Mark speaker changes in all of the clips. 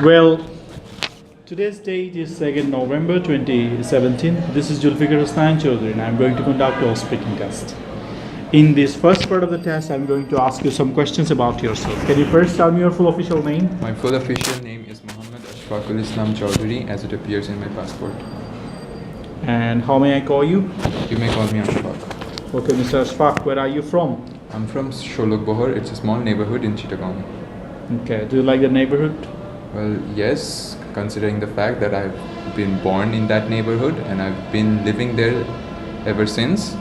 Speaker 1: Well, today's date is 2nd November 2017. This is Julfikar Hussain Chaudhary and I'm going to conduct your speaking test. In this first part of the test, I'm going to ask you some questions about yourself. Can you first tell me your full official name?
Speaker 2: My full official name is Muhammad Ashfaq Chaudhary as it appears in my passport.
Speaker 1: And how may I call you?
Speaker 2: You may call me Ashfaq.
Speaker 1: Okay, Mr. Ashfaq, where are you from?
Speaker 2: I'm from Sholok Bohor. It's a small neighborhood in Chittagong.
Speaker 1: Okay, do you like the neighborhood?
Speaker 2: Well, yes, considering the fact that I've been born in that neighborhood and I've been living there ever since.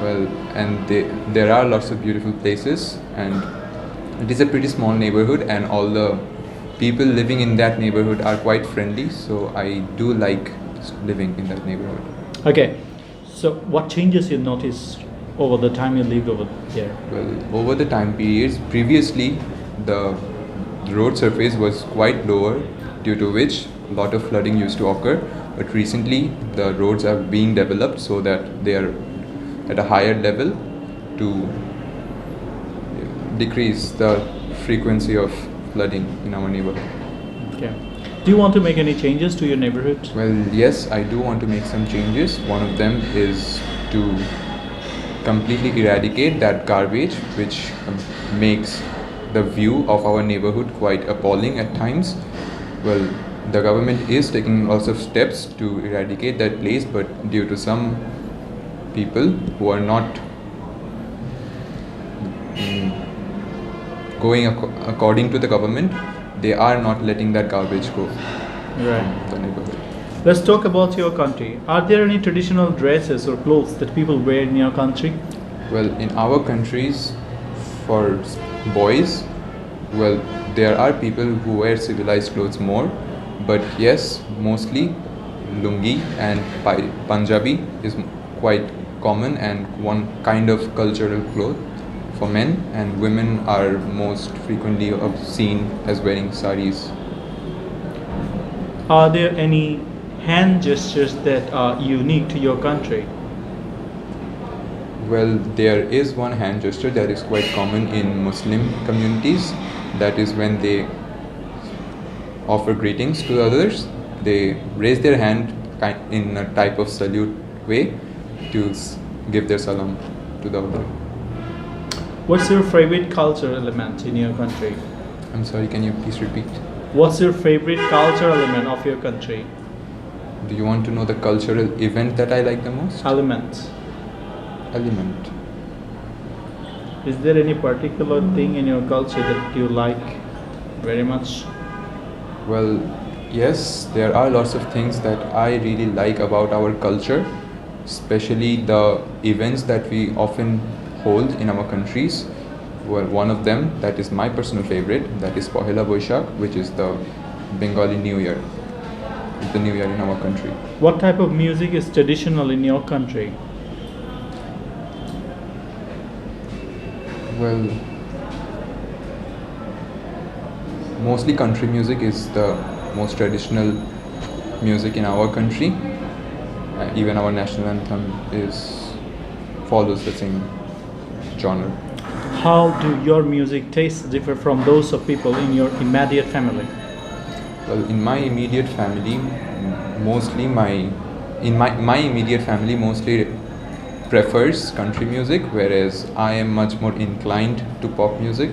Speaker 2: Well, and there are lots of beautiful places, and it is a pretty small neighborhood, and all the people living in that neighborhood are quite friendly, so I do like living in that neighborhood.
Speaker 1: Okay, so what changes you noticed over the time you lived over there?
Speaker 2: Well, over the time periods, previously the road surface was quite lower, due to which a lot of flooding used to occur, but recently the roads are being developed so that they are at a higher level to decrease the frequency of flooding in our neighborhood.
Speaker 1: Okay. Do you want to make any changes to your neighborhood?
Speaker 2: Well, yes, I do want to make some changes. One of them is to completely eradicate that garbage, which makes the view of our neighborhood quite appalling at times. Well, the government is taking lots of steps to eradicate that place, but due to some people who are not going according to the government, they are not letting that garbage go from the neighborhood.
Speaker 1: Let's talk about your country. Are there any traditional dresses or clothes that people wear in your country?
Speaker 2: Well, in our countries, for boys, well, there are people who wear civilized clothes more, but yes, mostly lungi and Punjabi is quite common and one kind of cultural cloth for men, and women are most frequently seen as wearing saris.
Speaker 1: Are there any hand gestures that are unique to your country?
Speaker 2: Well, there is one hand gesture that is quite common in Muslim communities. That is when they offer greetings to others. They raise their hand in a type of salute way to give their salam to the other.
Speaker 1: What's your favorite cultural element in your country?
Speaker 2: I'm sorry, can you please repeat?
Speaker 1: What's your favorite cultural element of your country?
Speaker 2: Do you want to know the cultural event that I like the most?
Speaker 1: Element. Is there any particular thing in your culture that you like very much?
Speaker 2: Well, yes, there are lots of things that I really like about our culture, especially the events that we often hold in our countries. Well, one of them that is my personal favorite, that is Pohela Boishakh, which is the Bengali New Year. It's the New Year in our country.
Speaker 1: What type of music is traditional in your country?
Speaker 2: Well, mostly country music is the most traditional music in our country. Even our national anthem follows the same genre.
Speaker 1: How do your music tastes differ from those of people in your immediate family?
Speaker 2: Well, in my immediate family, my immediate family mostly prefers country music, whereas I am much more inclined to pop music.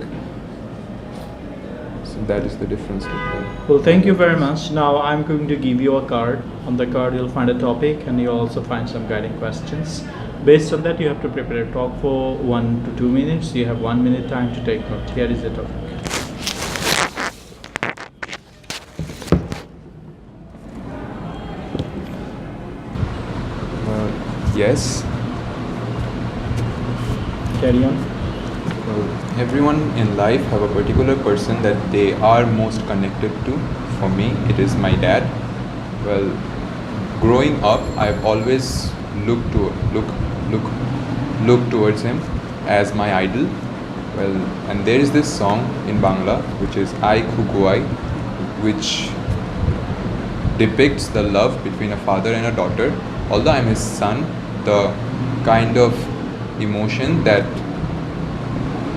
Speaker 2: So that is the difference.
Speaker 1: Well, thank you very much. Now I'm going to give you a card. On the card you'll find a topic and you'll also find some guiding questions. Based on that, you have to prepare a talk for 1 to 2 minutes. You have 1 minute time to take note. Here is the topic.
Speaker 2: Yes.
Speaker 1: Carry on.
Speaker 2: Well, everyone in life have a particular person that they are most connected to. For me, it is my dad. Well, growing up, I've always looked towards him as my idol. Well, and there is this song in Bangla, which is I Kukuai, which depicts the love between a father and a daughter. Although I'm his son, the kind of emotion that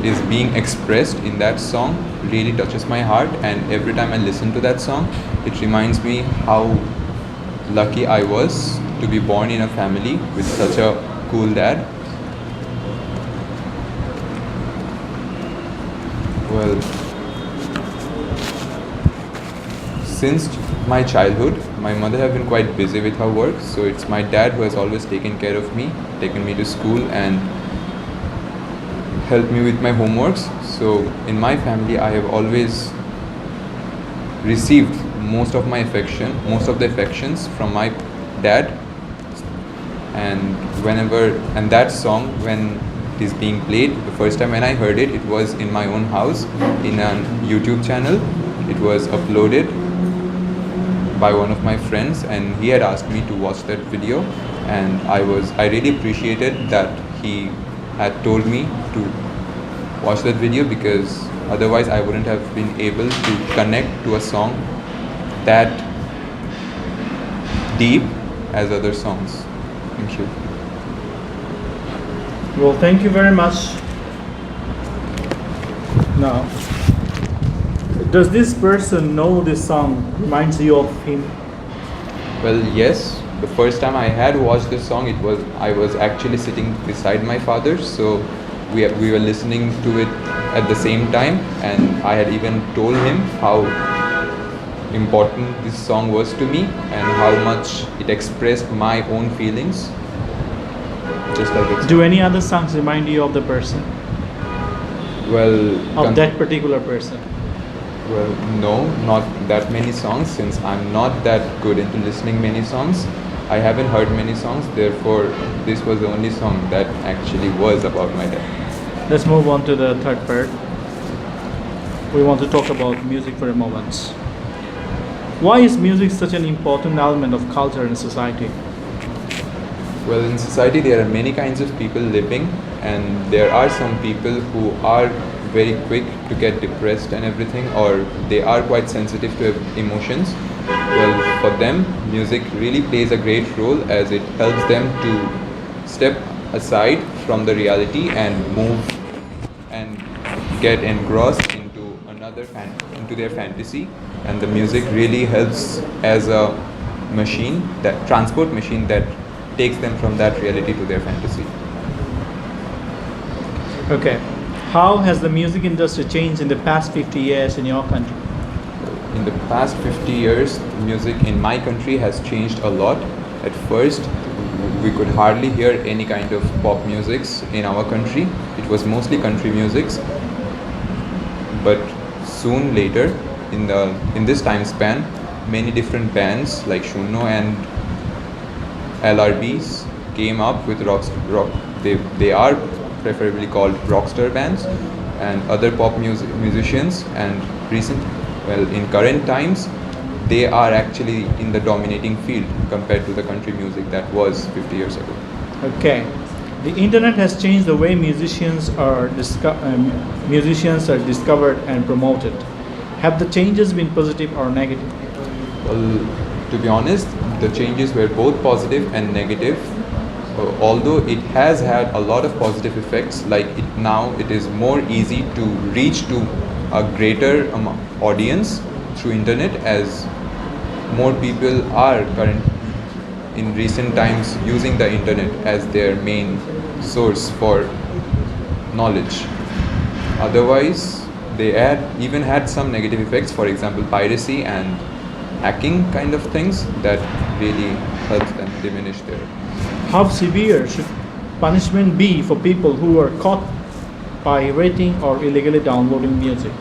Speaker 2: is being expressed in that song really touches my heart, and every time I listen to that song, it reminds me how lucky I was to be born in a family with such a cool dad. Well, since my childhood, my mother have been quite busy with her work, so it's my dad who has always taken care of me, taken me to school, and helped me with my homeworks. So in my family, I have always received most of the affections from my dad. And that song, when it is being played, the first time when I heard it, it was in my own house in a YouTube channel. It was uploaded by one of my friends, and he had asked me to watch that video, and I really appreciated that he had told me to watch that video, because otherwise I wouldn't have been able to connect to a song that deep as other songs. Thank you.
Speaker 1: Well, thank you very much. Now, does this person know this song reminds you of him?
Speaker 2: Well, yes. The first time I had watched this song, I was actually sitting beside my father, so we were listening to it at the same time, and I had even told him how important this song was to me and how much it expressed my own feelings. Just like it's
Speaker 1: Do any other songs remind you of the person?
Speaker 2: well,
Speaker 1: That particular person?
Speaker 2: well, no, not that many songs, since I'm not that good into listening many songs. I haven't heard many songs, therefore this was the only song that actually was about my dad.
Speaker 1: Let's move on to the third part. We want to talk about music for a moment. Why is music such an important element of culture and society?
Speaker 2: Well, in society there are many kinds of people living, and there are some people who are very quick to get depressed and everything, or they are quite sensitive to emotions. Well, for them, music really plays a great role, as it helps them to step aside from the reality and move and get engrossed into their fantasy. And the music really helps as a transport machine that takes them from that reality to their fantasy.
Speaker 1: Okay. How has the music industry changed in the past 50 years in your country?
Speaker 2: In the past 50 years, music in my country has changed a lot. At first, we could hardly hear any kind of pop musics in our country. It was mostly country musics. But soon later, in this time span, many different bands like Shuno and LRBs came up with rock. They are preferably called rockstar bands, and other pop musicians. And in current times, they are actually in the dominating field compared to the country music that was 50 years ago.
Speaker 1: Okay. The internet has changed the way musicians are discovered and promoted. Have the changes been positive or negative?
Speaker 2: Well, to be honest, the changes were both positive and negative. Although it has had a lot of positive effects, like now it is more easy to reach to a greater audience through internet, as more people are in recent times using the internet as their main source for knowledge. Otherwise, they even had some negative effects, for example piracy and hacking kind of things that really helps them diminish their.
Speaker 1: How severe should punishment be for people who are caught pirating or illegally downloading music?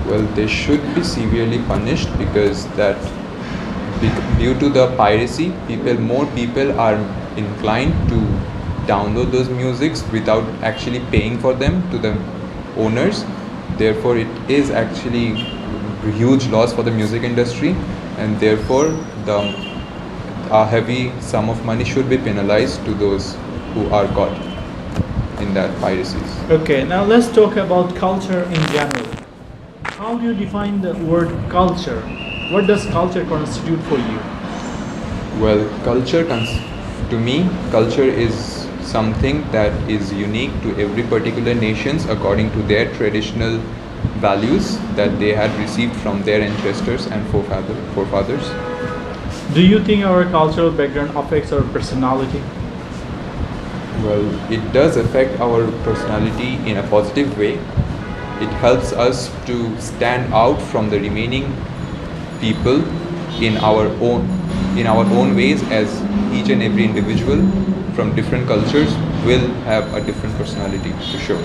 Speaker 2: Well, they should be severely punished, because due to the piracy, more people are inclined to download those musics without actually paying for them to the owners. Therefore, it is actually a huge loss for the music industry, and therefore a heavy sum of money should be penalized to those who are caught in that piracies.
Speaker 1: Okay, now let's talk about culture in general. How do you define the word culture? What does culture constitute for you?
Speaker 2: Well, to me, culture is something that is unique to every particular nations according to their traditional values that they had received from their ancestors and forefathers.
Speaker 1: Do you think our cultural background affects our personality?
Speaker 2: Well, it does affect our personality in a positive way. It helps us to stand out from the remaining people in our own ways, as each and every individual from different cultures will have a different personality to show.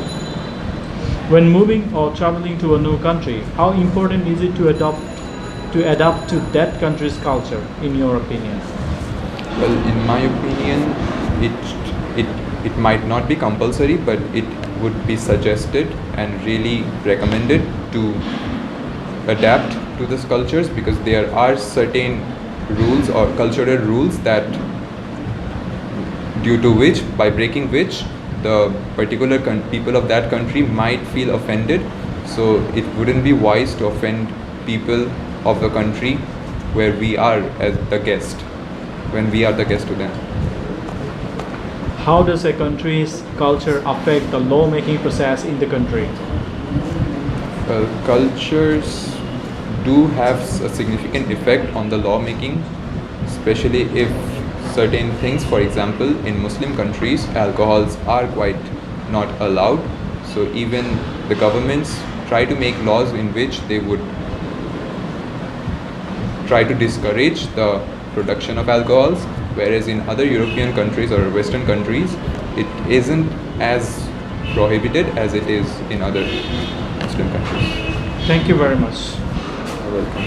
Speaker 1: When moving or traveling to a new country, how important is it to adapt to that country's culture, in your opinion?
Speaker 2: Well, in my opinion, it might not be compulsory, but it would be suggested and really recommended to adapt to these cultures, because there are certain rules or cultural rules that by breaking which the particular people of that country might feel offended. So it wouldn't be wise to offend people of the country where we are as the guest, when we are the guest to them.
Speaker 1: How does a country's culture affect the lawmaking process in the country?
Speaker 2: Well, cultures do have a significant effect on the lawmaking, especially if certain things, for example, in Muslim countries, alcohols are quite not allowed. So even the governments try to make laws in which they would try to discourage the production of alcohols, whereas in other European countries or Western countries, it isn't as prohibited as it is in other Muslim countries.
Speaker 1: Thank you very much.
Speaker 2: You're welcome.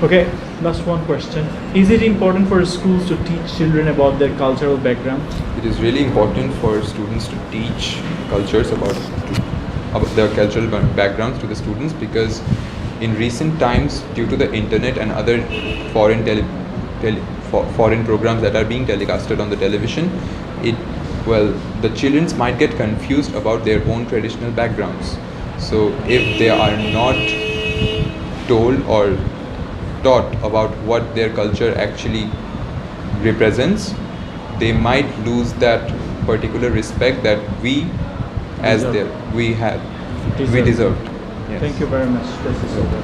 Speaker 1: Okay, last one question. Is it important for schools to teach children about their cultural background?
Speaker 2: It is really important for students to teach cultures about their cultural backgrounds to the students, because in recent times, due to the internet and other foreign foreign programs that are being telecasted on the television, the children might get confused about their own traditional backgrounds. So if they are not told or taught about what their culture actually represents, they might lose that particular respect that we deserved. Yes.
Speaker 1: Thank you very much. This is over.